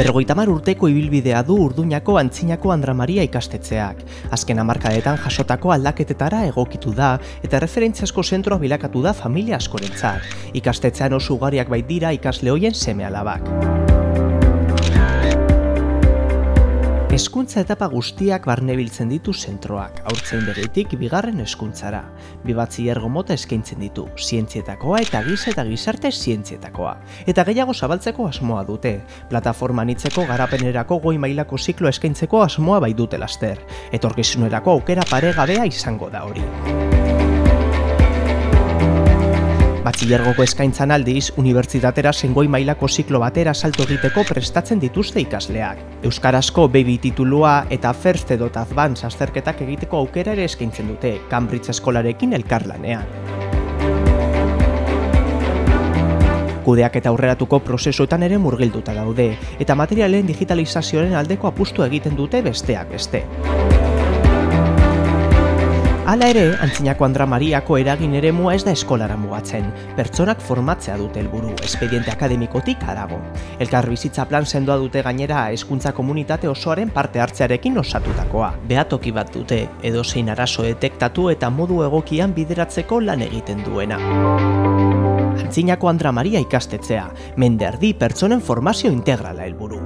50 urteko ibilbidea du Urduñako Antzinako Andra Maria ikastetxeak. Azken hamarkadetan jasotako aldaketetara egokitu da eta referentziazko zentroa bilakatu da familia askorentzat. Ikastetxean oso ugariak baitira ikasle hoien seme-alabak. Hezkuntza etapa guztiak barnebiltzen ditu zentroak, haurtzaindegitik bigarren hezkuntzara. Bi batxilergo mota eskaintzen ditu, zientzietakoa eta giza eta gizarte zientzietakoa. Eta gehiago zabaltzeko asmoa dute. Plataforma anitzeko garapenerako goi mailako ziklo eskaintzeko asmoa baitute laster. Etorkizunerako aukera paregabea izango da hori. Batxilergoko eskaintzan aldiz, unibertsitatera goi mailako ziklo batera salto egiteko prestatzen dituzte ikasleak. Euskarazko baby titulua eta First edo Advanced azterketak egiteko aukera ere eskaintzen dute, Cambridge eskolarekin elkarlanean. Kudeak eta aurreratuko prozesuetan ere murgilduta daude, eta materialen digitalizazioaren aldeko apustu egiten dute besteak beste. Hala ere, Antzinako Andra Mariako eragin eremua ez da eskolara mugatzen. Pertsonak formatzea dute helburu, espediente akademikotik harago. Elkarbizitza plan sendoa dute gainera hezkuntza komunitate osoaren parte hartzearekin osatutakoa. Behatoki bat dute, edozein arazo detektatu eta modu egokian bideratzeko lan egiten duena. Antzinako Andra Maria ikastetxea, mende erdi pertsonen formazio integrala helburu.